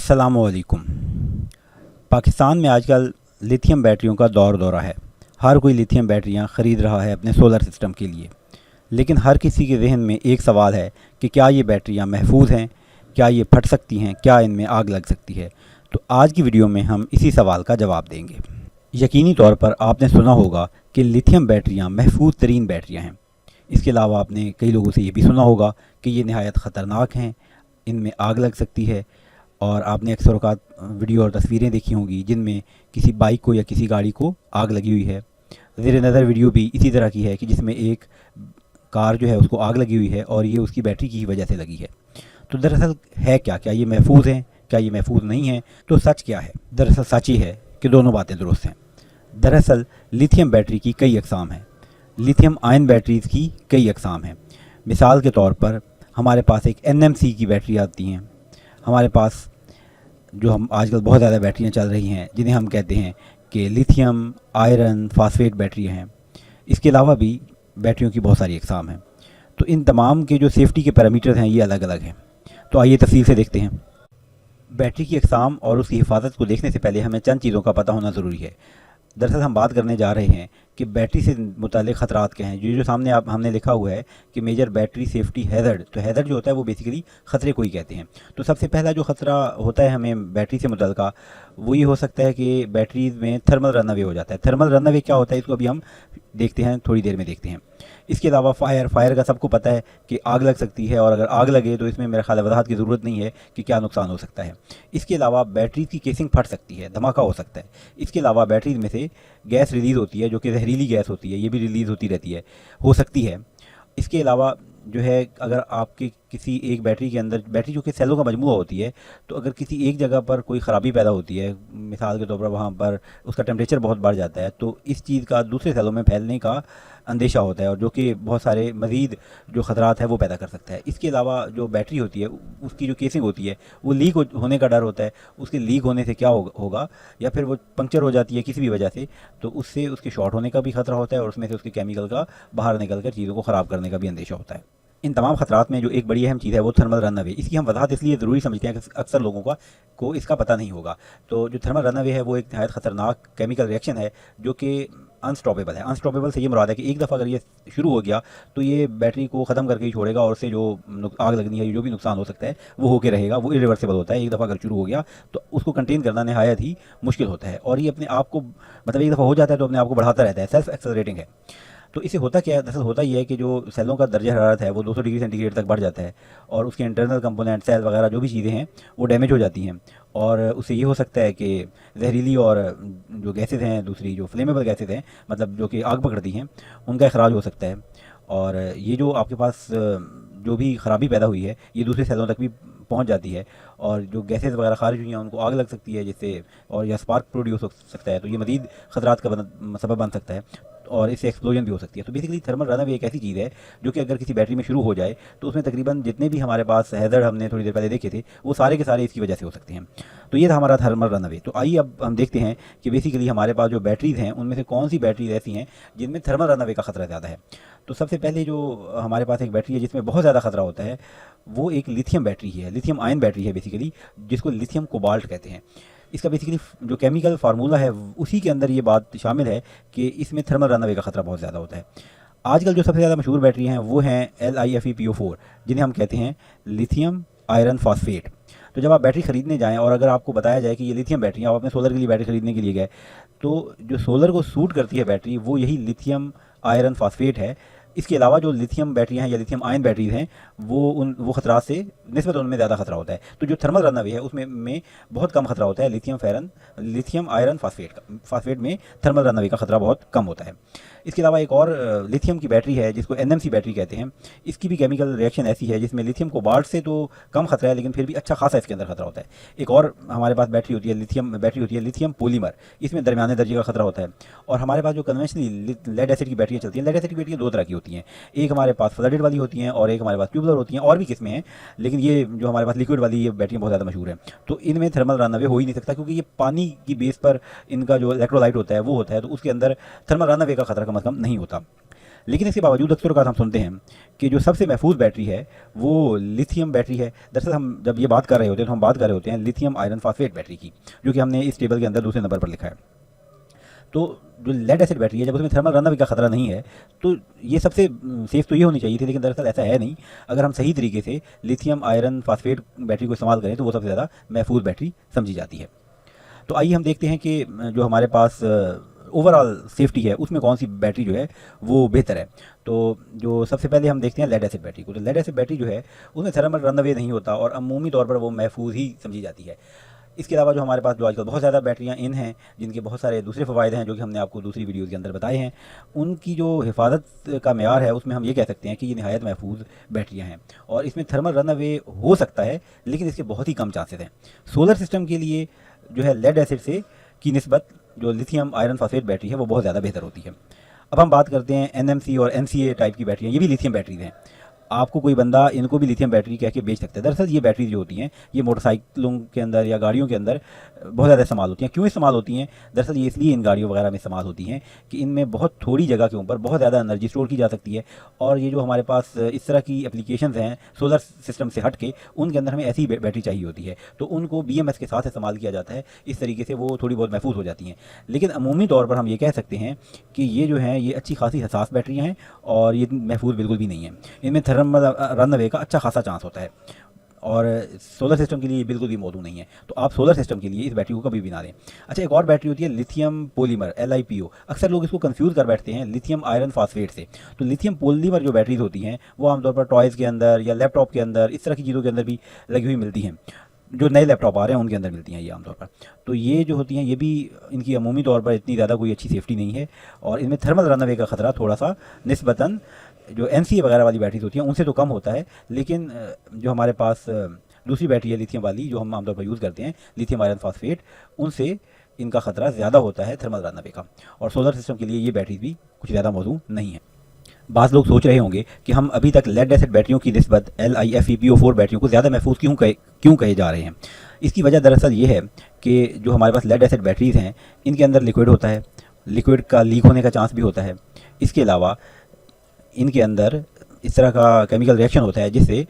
अस्सलामुअलैकुम। पाकिस्तान में आजकल लिथियम बैटरियों का दौरा है। हर कोई लिथियम बैटरियां ख़रीद रहा है अपने सोलर सिस्टम के लिए। लेकिन हर किसी के जहन में एक सवाल है कि क्या ये बैटरियां महफूज हैं, क्या ये फट सकती हैं, क्या इनमें आग लग सकती है। तो आज की वीडियो में हम इसी सवाल का जवाब देंगे। यकीनी तौर पर आपने सुना होगा कि लिथियम बैटरियाँ महफूज तरीन बैटरियाँ हैं। इसके अलावा आपने कई लोगों से ये भी सुना होगा कि ये नहायत ख़तरनाक हैं, इनमें आग लग सकती है। और आपने अक्सर औक़ात वीडियो और तस्वीरें देखी होंगी जिनमें किसी बाइक को या किसी गाड़ी को आग लगी हुई है। ज़ेर नज़र वीडियो भी इसी तरह की है कि जिसमें एक कार जो है उसको आग लगी हुई है और ये उसकी बैटरी की ही वजह से लगी है। तो दरअसल है क्या ये महफूज हैं, क्या ये महफूज नहीं है? तो सच क्या है? दरअसल सच ही है कि दोनों बातें दुरुस्त हैं। दरअसल लिथियम बैटरी की कई अक़साम हैं। लिथियम आयन बैटरीज़ की कई अक़साम हैं। मिसाल के तौर पर हमारे पास एक NMC की बैटरी आती हैं। हमारे पास जो हम आजकल बहुत ज़्यादा बैटरियां चल रही हैं जिन्हें हम कहते हैं कि लिथियम आयरन फास्फेट बैटरियां हैं। इसके अलावा भी बैटरियों की बहुत सारी अक़साम हैं। तो इन तमाम के जो सेफ्टी के पैरामीटर्स हैं ये अलग अलग हैं। तो आइए तफसील से देखते हैं। बैटरी की अक़साम और उसकी हिफाजत को देखने से पहले हमें चंद चीज़ों का पता होना ज़रूरी है। दरअसल हम बात करने जा रहे हैं कि बैटरी से मुतालिक ख़तरात क्या हैं। जो सामने हमने लिखा हुआ है कि मेजर बैटरी सेफ्टी हैज़र्ड। तो हैज़र्ड जो होता है वो बेसिकली ख़तरे को ही कहते हैं। तो सबसे पहला जो ख़तरा होता है हमें बैटरी से मुतल्लिक़ वो ये हो सकता है कि बैटरीज़ में थर्मल रन अवे हो जाता है। थर्मल रन अवे क्या होता है इसको अभी हम देखते हैं, थोड़ी देर में देखते हैं। इसके अलावा फायर का सबको पता है कि आग लग सकती है, और अगर आग लगे तो इसमें मेरे ख्याल वजाहत की ज़रूरत नहीं है कि क्या नुकसान हो सकता है। इसके अलावा बैटरी की केसिंग फट सकती है, धमाका हो सकता है। इसके अलावा बैटरीज में से गैस रिलीज़ होती है जो कि जहरीली गैस होती है, ये भी रिलीज़ होती रहती है, हो सकती है। इसके अलावा जो है अगर आपके किसी एक बैटरी के अंदर, बैटरी जो कि सेलों का मजमूआ होती है, तो अगर किसी एक जगह पर कोई ख़राबी पैदा होती है, मिसाल के तौर पर वहाँ पर उसका टेम्परेचर बहुत बढ़ जाता है, तो इस चीज़ का दूसरे सेलों में फैलने का अंदेशा होता है और जो कि बहुत सारे मज़ीद जो ख़तरात है वो पैदा कर सकता है। इसके अलावा जो बैटरी होती है उसकी जो केसिंग होती है वो लीक होने का डर होता है। उसके लीक होने से क्या होगा, या फिर वो पंक्चर हो जाती है किसी भी वजह से, तो उससे उसके शॉर्ट होने का भी ख़तरा होता है और उसमें से उसके केमिकल का बाहर निकल कर चीज़ों को ख़राब करने का भी अंदेशा होता है। इन तमाम ख़तरात में जो एक बड़ी अहम चीज़ है वो थर्मल रन अवे। इसकी हम वजाहत इसलिए ज़रूरी समझते हैं कि अक्सर लोगों को इसका पता नहीं होगा। तो जो थर्मल रन अवे है वो एक नहायत ख़तरनाक केमिकल रिएक्शन है जो कि अनस्टॉपेबल है। अनस्टॉपेबल से ये मुराद है कि एक दफ़ा अगर ये शुरू हो गया तो ये बैटरी को ख़त्म करके ही छोड़ेगा और उससे जो आग लगनी है, जो भी नुकसान हो सकता है वो होके रहेगा। वो इरिवर्सिबल होता है। एक दफ़ा अगर शुरू हो गया तो उसको कंटेन करना नहायत ही मुश्किल होता है और ये अपने आप को, मतलब एक दफ़ा हो जाता है तो अपने आप को बढ़ाता रहता है, सेल्फ एक्सेलरेटिंग है। तो इसे होता क्या है, दरअसल होता ये है कि जो सेलों का दर्जा हरारत है वो 200 डिग्री सेंटीग्रेड तक बढ़ जाता है और उसके इंटरनल कंपोनेंट, सेल वगैरह जो भी चीज़ें हैं वो डैमेज हो जाती हैं और उससे ये हो सकता है कि जहरीली और जो गैसेज़ हैं, दूसरी जो फ्लेमेबल गैसेज़ हैं, मतलब जो कि आग पकड़ती हैं, उनका अखराज हो सकता है। और ये जो आपके पास जो भी ख़राबी पैदा हुई है ये दूसरे सेलों तक भी पहुंच जाती है और जो गैसेस वगैरह खारिज हुई हैं उनको आग लग सकती है जिससे, और या स्पार्क प्रोड्यूस हो सकता है, तो ये मज़ीद ख़तरात का सबब बन सकता है और इससे एक्सप्लोजन भी हो सकती है। तो बेसिकली थर्मल रन अवे एक ऐसी चीज़ है जो कि अगर किसी बैटरी में शुरू हो जाए तो उसमें तकरीबन जितने भी हमारे पास हैज़र्ड हमने थोड़ी देर पहले देखे थे वो सारे के सारे इसकी वजह से हो सकते हैं। तो ये था हमारा थर्मल रन अवे। तो आइए अब हम देखते हैं कि बेसिकली हमारे पास जो बैटरीज़ हैं उनमें से कौन सी बैटरीज ऐसी हैं जिनमें थर्मल रन अवे का ख़तरा ज़्यादा है। तो सबसे पहले जो हमारे पास एक बैटरी है जिसमें बहुत ज़्यादा ख़तरा होता है वो एक लिथियम बैटरी है, लिथियम आयन बैटरी है बेसिकली, जिसको लिथियम कोबाल्ट कहते हैं। इसका बेसिकली जो केमिकल फार्मूला है उसी के अंदर ये बात शामिल है कि इसमें थर्मल रन अवे का ख़तरा बहुत ज़्यादा होता है। आजकल जो सबसे ज़्यादा मशहूर बैटरी हैं वो हैं LiFePO4, जिन्हें हम कहते हैं लिथियम आयरन फास्फेट। तो जब आप बैटरी ख़रीदने जाएँ और अगर आपको बताया जाए कि ये लिथियम बैटरी, आप अपने सोलर के लिए बैटरी ख़रीदने के लिए गए, तो जो सोलर को सूट करती है बैटरी वो यही लिथियम आयरन फास्फेट है। इसके अलावा जो लिथियम बैटरियाँ हैं या लिथियम आयन बैटरीज हैं वो ख़तरात से निस्बत उनमें ज़्यादा ख़तरा होता है। तो जो थर्मल रन अवे है उसमें बहुत कम ख़तरा होता है। लिथियम आयरन फास्फेट में थर्मल रन अवे का ख़तरा बहुत कम होता है। इसके अलावा एक और लिथियम की बैटरी है जिसको NMC बैटरी कहते हैं। इसकी भी केमिकल रिएक्शन ऐसी है जिसमें लिथियम कोबाल्ट से तो कम ख़तरा है लेकिन फिर भी अच्छा खासा इसके अंदर ख़तरा होता है। एक और हमारे पास बैटरी होती है लिथियम पॉलीमर, इसमें दरमियाने दर्जे का ख़तरा होता है। और हमारे पास जो कन्वेंशनली लेड एसिड की बैटरियाँ चलती हैं, लेड एसिड की बैटरियाँ दो तरह की होती हैं, एक हमारे पास फ्लडेड वाली होती हैं और एक हमारे पास ट्यूबुलर होती हैं, और भी किस्में हैं, लेकिन ये जो हमारे पास लिक्विड वाली ये बैटरियाँ बहुत ज़्यादा मशहूर हैं। तो इनमें थर्मल रन अवे हो ही नहीं सकता क्योंकि ये पानी की बेस पर इनका जो इलेक्ट्रोलाइट होता है वो होता है, तो उसके अंदर थर्मल रन अवे का ख़तरा कम अज़ कम नहीं होता। लेकिन इसके बावजूद अक्सर औक़ात हम सुनते हैं कि जो सबसे महफूज बैटरी है वो लिथियम बैटरी है। दरअसल हम जब ये बात कर रहे होते हैं तो हम बात कर रहे होते हैं लिथियम आयरन फॉस्फेट बैटरी की, जो कि हमने इस टेबल के अंदर दूसरे नंबर पर लिखा है। तो जो लेड एसिड बैटरी है, जब उसमें थर्मल रनअवे का खतरा नहीं है तो ये सबसे सेफ़ तो ये होनी चाहिए थी, लेकिन दरअसल ऐसा है नहीं। अगर हम सही तरीके से लिथियम आयरन फॉस्फेट बैटरी को इस्तेमाल करें तो वो सबसे ज़्यादा महफूज बैटरी समझी जाती है। तो आइए हम देखते हैं कि जो हमारे पास ओवरऑल सेफ्टी है उसमें कौन सी बैटरी जो है वो बेहतर है। तो जो सबसे पहले हम देखते हैं लेड एसिड बैटरी को। तो लेड एसिड बैटरी जो है उसमें थर्मल रनअवे नहीं होता और अमूमी तौर पर वो महफूज ही समझी जाती है। इसके अलावा जो हमारे पास जो आजकल बहुत ज़्यादा बैटरियाँ इन हैं जिनके बहुत सारे दूसरे फ़वाइद हैं जो कि हमने आपको दूसरी वीडियोज़ के अंदर बताए हैं, उनकी जो हिफाजत का मेयार है उसमें हम ये कह सकते हैं कि ये नहायत महफूज बैटरियाँ हैं और इसमें थर्मल रनअवे हो सकता है लेकिन इसके बहुत ही कम चांसेस हैं। सोलर सिस्टम के लिए जो है लेड एसिड से की निस्बत जो लिथियम आयरन फॉस्फेट बैटरी है वो बहुत ज़्यादा बेहतर होती है। अब हम बात करते हैं एनएमसी और एनसीए टाइप की बैटरियाँ, ये भी लिथियम बैटरीज हैं। आपको कोई बंदा इनको भी लिथियम बैटरी कह के बेच सकता है। दरअसल ये बैटरी जो होती हैं ये मोटरसाइकिलों के अंदर या गाड़ियों के अंदर बहुत ज़्यादा इस्तेमाल होती हैं। क्यों इस्तेमाल होती हैं? दरअसल ये इसलिए इन गाड़ियों वगैरह में इस्तेमाल होती हैं कि इनमें बहुत थोड़ी जगह के ऊपर बहुत ज़्यादा एनर्जी स्टोर की जा सकती है और ये जो हमारे पास इस तरह की एप्लीकेशंस हैं सोलर सिस्टम से हट के, उनके अंदर हमें ऐसी बैटरी चाहिए होती है तो उनको BMS के साथ इस्तेमाल किया जाता है। इस तरीके से वो थोड़ी बहुत महफूज हो जाती हैं। लेकिन अमूमी तौर पर हम ये कह सकते हैं कि ये जो हैं ये अच्छी खासी हसास बैटरियाँ हैं और ये महफूज बिल्कुल भी नहीं है। इनमें थर्मल रनअवे का अच्छा खासा चांस होता है और सोलर सिस्टम के लिए बिल्कुल भी मौजूद नहीं है। तो आप सोलर सिस्टम के लिए इस बैटरी को कभी भी ना दें। अच्छा, एक और बैटरी होती है लिथियम पॉलीमर LiPo। अक्सर लोग इसको कंफ्यूज कर बैठते हैं लिथियम आयरन फॉस्फेट से। तो लिथियम पॉलीमर जो बैटरीज होती हैं वो आमतौर पर टॉयज़ के अंदर या लैपटॉप के अंदर इस तरह की चीज़ों के अंदर भी लगी हुई मिलती हैं। जो नए लैपटॉप आ रहे हैं उनके अंदर मिलती हैं ये आमतौर पर। तो ये जो होती हैं ये भी इनकी अमूमी तौर पर इतनी ज़्यादा कोई अच्छी सेफ्टी नहीं है और इनमें थर्मल रनअवे का ख़तरा थोड़ा सा निस्बतन जो NCA वगैरह वाली बैटरीज होती हैं उनसे तो कम होता है। लेकिन जो हमारे पास दूसरी बैटरी है लिथियम वाली जो हम आमतौर पर यूज़ करते हैं लिथियम आयरन फॉस्फेट, उनसे इनका ख़तरा ज़्यादा होता है थर्मल रनअवे का। और सोलर सिस्टम के लिए ये बैटरी भी कुछ ज़्यादा मौजूद नहीं है। बाज़ लोग सोच रहे होंगे कि हम अभी तक लेड एसिड बैटरियों की निस्बत LiFePO4 बैटरियों को ज़्यादा महफूज क्यों कहे जा रहे हैं। इसकी वजह दरअसल ये है कि जो हमारे पास लेड एसिड बैटरीज़ हैं इनके अंदर लिक्विड होता है, लिक्विड का लीक होने का चांस भी होता है। इसके अलावा इनके अंदर इस तरह का केमिकल रिएक्शन होता है जिससे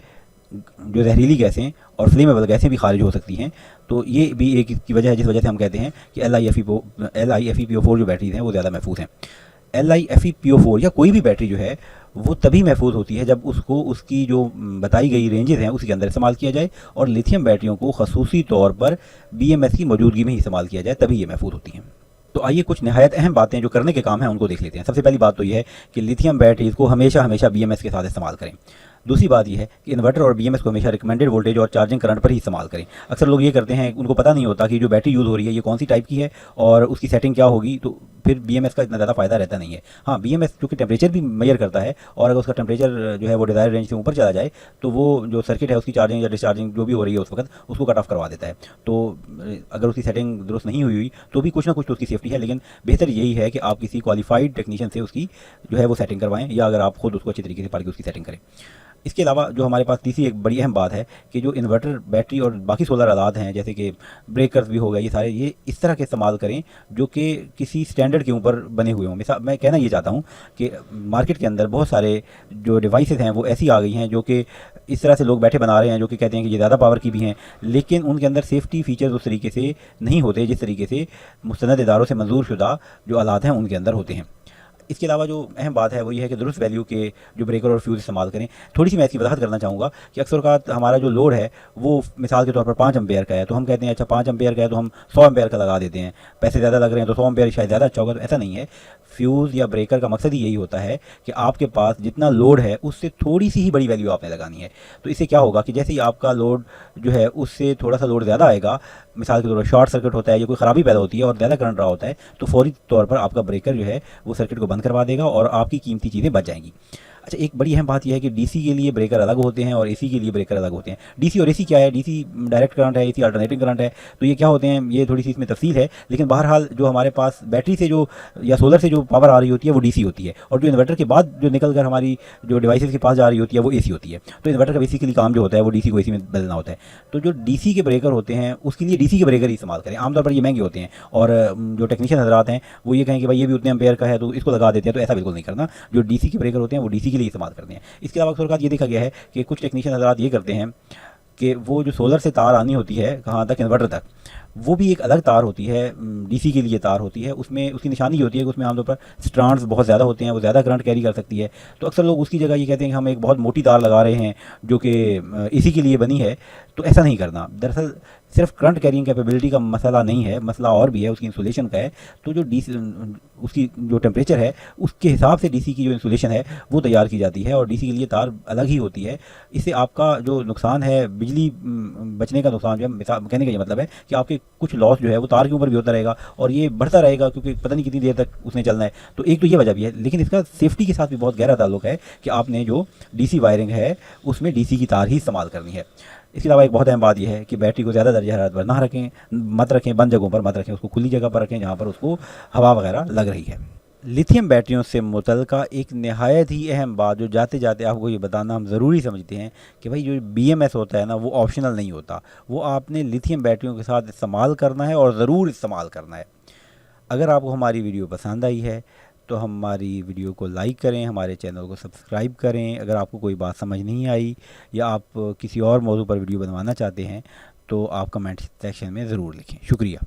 जो जहरीली गैसें और फ्लेमेबल गैसें भी खारिज हो सकती हैं। तो ये भी एक इसकी वजह है जिस वजह से हम कहते हैं कि LiFePO4 जो बैटरीज हैं वो ज़्यादा महफूज हैं। LiFePO4 या कोई भी बैटरी जो है वो तभी महफूज होती है जब उसको उसकी जो बताई गई रेंजेस हैं उसके अंदर इस्तेमाल किया जाए और लिथियम बैटरियों को खसूसी तौर पर BMS की मौजूदगी में ही इस्तेमाल किया जाए, तभी ये महफूज होती हैं। तो आइए कुछ नहायत अहम बातें जो करने के काम हैं उनको देख लेते हैं। सबसे पहली बात तो ये है कि लिथियम बैटरीज को हमेशा BMS के साथ इस्तेमाल करें। दूसरी बात यह है कि इन्वर्टर और BMS को हमेशा रिकमेंडेड वोल्टेज और चार्जिंग करंट पर ही इस्तेमाल करें। अक्सर लोग ये करते हैं, उनको पता नहीं होता कि जो बैटरी यूज़ हो रही है ये कौन सी टाइप की है और उसकी सेटिंग क्या होगी, तो फिर BMS का इतना ज़्यादा फ़ायदा रहता नहीं है। हाँ, BMS जो कि टेम्परेचर भी मेजर करता है और अगर उसका टेम्परेचर जो है वो डिज़ायर रेंज से ऊपर चला जाए तो वो जो सर्किट है उसकी चार्जिंग या डिस्चार्जिंग जो भी हो रही है उस वक्त उसको कट ऑफ करवा देता है। तो अगर उसकी सेटिंग दुरुस्त नहीं हुई तो भी कुछ ना कुछ तो उसकी सेफ्टी है, लेकिन बेहतर यही है कि आप किसी क्वालिफाइड टेक्नीशियन से उसकी जो है वो सेटिंग करवाएं या अगर आप खुद उसको अच्छी तरीके से पढ़ के उसकी सेटिंग करें। इसके अलावा जो हमारे पास तीसरी एक बड़ी अहम बात है कि जो इन्वर्टर, बैटरी और बाकी सोलर आलात हैं जैसे कि ब्रेकर्स भी हो गए, ये सारे ये इस तरह के इस्तेमाल करें जो कि किसी स्टैंडर्ड के ऊपर बने हुए हों। मिसाल मैं कहना ये चाहता हूँ कि मार्केट के अंदर बहुत सारे जो डिवाइसेस हैं वो ऐसी आ गई हैं जो कि इस तरह से लोग बैठे बना रहे हैं जो कि कहते हैं कि ये ज़्यादा पावर की भी हैं, लेकिन उनके अंदर सेफ्टी फीचर्स उस तरीके से नहीं होते जिस तरीके से मुस्तनद इदारों से मंजूर शुदा जो आलात हैं उनके अंदर होते हैं। इसके अलावा जो अहम बात है वो ये है कि दुरुस्त वैल्यू के जो ब्रेकर और फ्यूज़ इस्तेमाल करें। थोड़ी सी मैं इसकी वजाहत करना चाहूँगा कि अक्सर औक़ात हमारा जो लोड है वो मिसाल के तौर पर 5 एम्पेयर का है, तो हम कहते हैं अच्छा 5 एम्पेयर का है तो हम 100 एम्पेयर का लगा देते हैं, पैसे ज़्यादा लग रहे हैं तो 100 एम्पेयर शायद ज़्यादा अच्छा होगा। तो ऐसा नहीं है। फ्यूज़ या ब्रेकर का मकसद ही यही होता है कि आपके पास जितना लोड है उससे थोड़ी सी ही बड़ी वैल्यू आपने लगानी है। तो इससे क्या होगा कि जैसे ही आपका लोड जो है उससे थोड़ा सा लोड ज़्यादा आएगा, मिसाल के तौर पर शॉर्ट सर्किट होता है या कोई ख़राबी पैदा होती है और ज़्यादा करंट रहा होता है, तो फौरी तौर पर आपका ब्रेकर जो है वो सर्किट को बंद करवा देगा और आपकी कीमती चीज़ें बच जाएंगी। अच्छा, एक बड़ी अहम बात यह है कि डीसी के लिए ब्रेकर अलग होते हैं और एसी के लिए ब्रेकर अलग होते हैं। डीसी और एसी क्या है? डीसी डायरेक्ट करंट है, एसी अल्टरनेटिंग करंट है। तो ये क्या होते हैं, ये थोड़ी सी इसमें तफसील है, लेकिन बहरहाल जो हमारे पास बैटरी से जो या सोलर से जो पावर आ रही होती है वो डीसी होती है, और जो इन्वर्टर के बाद जो निकल कर हमारी जो डिवाइसेस के पास जा रही होती है वो एसी होती है। तो इन्वर्टर का बेसिकली काम जो होता है वो डीसी को एसी में बदलना होता है। तो जो डीसी के ब्रेकर होते हैं उसके लिए डीसी के ब्रेकर ही इस्तेमाल करें। आमतौर पर ये महंगे होते हैं, और जो टेक्नीशियन हजरात हैं वो ये कहें कि भाई ये भी उतने एम्पेयर का है तो इसको लगा देते हैं, तो ऐसा बिल्कुल नहीं करना। जो डीसी के ब्रेकर होते हैं वो डीसी के लिए इस्तेमाल करते हैं। इसके अलावा अक्सर ये देखा गया है कि कुछ टेक्नीशियन हजरात ये करते हैं कि वो जो सोलर से तार आनी होती है कहाँ तक, इन्वर्टर तक, वो भी एक अलग तार होती है, डीसी के लिए तार होती है। उसमें उसकी निशानी ये होती है कि उसमें आमतौर पर स्ट्रांड्स बहुत ज़्यादा होते हैं, वो ज़्यादा करंट कैरी कर सकती है। तो अक्सर लोग उसकी जगह ये कहते हैं कि हम एक बहुत मोटी तार लगा रहे हैं जो कि इसी के लिए बनी है। तो ऐसा नहीं करना। दरअसल सिर्फ करंट कैरिंग कैपेबिलिटी का मसला नहीं है, मसला और भी है, उसकी इंसुलेशन का है। तो जो डीसी उसकी जो टेम्परेचर है उसके हिसाब से डीसी की जो इंसुलेशन है वो तैयार की जाती है, और डीसी के लिए तार अलग ही होती है। इससे आपका जो नुकसान है, बिजली बचने का नुकसान, जो है कहने का ये मतलब है कि आपके कुछ लॉस जो है वो तार के ऊपर भी होता रहेगा, और ये बढ़ता रहेगा क्योंकि पता नहीं कितनी देर तक उसने चलना है। तो एक तो ये वजह भी है, लेकिन इसका सेफ्टी के साथ भी बहुत गहरा ताल्लुक है कि आपने जो डीसी वायरिंग है उसमें डीसी की तार ही इस्तेमाल करनी है। इसके अलावा एक बहुत अहम बात यह है कि बैटरी को ज़्यादा दर्जा हरारत पर ना रखें, मत रखें, बंद जगहों पर मत रखें, उसको खुली जगह पर रखें जहाँ पर उसको हवा वगैरह लग रही है। लिथियम बैटरियों से मुतल्लिका एक नहायत ही अहम बात जो जाते जाते आपको ये बताना हम ज़रूरी समझते हैं कि भाई जो बीएमएस होता है ना वो ऑप्शनल नहीं होता, वो आपने लिथियम बैटरियों के साथ इस्तेमाल करना है और ज़रूर इस्तेमाल करना है। अगर आपको हमारी वीडियो पसंद आई है तो हमारी वीडियो को लाइक करें, हमारे चैनल को सब्सक्राइब करें। अगर आपको कोई बात समझ नहीं आई या आप किसी और मौजू पर वीडियो बनवाना चाहते हैं तो आप कमेंट सेक्शन में ज़रूर लिखें। शुक्रिया।